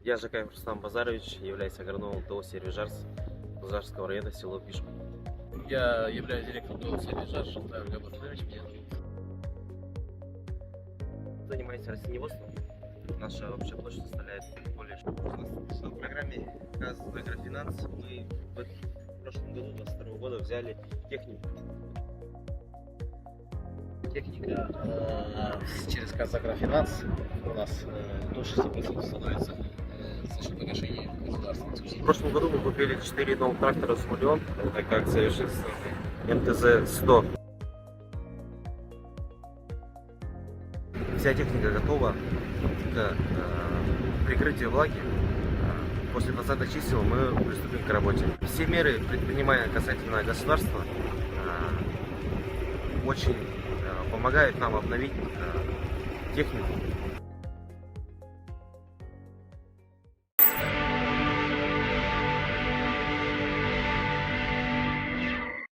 Я Жакаев Рустам Базарович, являюсь агрономом ТО «Сервижарс» Кузбасского района, село Пишма. Я являюсь директором ТО «Сервижарс», Шантаев Габар Федорович. Занимаюсь растениеводством. Наша общая площадь составляет более 16. В программе КАЗ Агрофинанс мы в прошлом году, 2022 года, взяли технику. Техника через КАЗ Агрофинанс у нас до 6% становится за счет погашения государственных В субсидий. прошлом году мы купили 4 новых трактора с нулем, это как совершенство МТЗ-100. Вся техника готова к прикрытию влаги. После посадок чисел мы приступим к работе. Все меры, предпринимаемые касательно государства, очень помогают нам обновить технику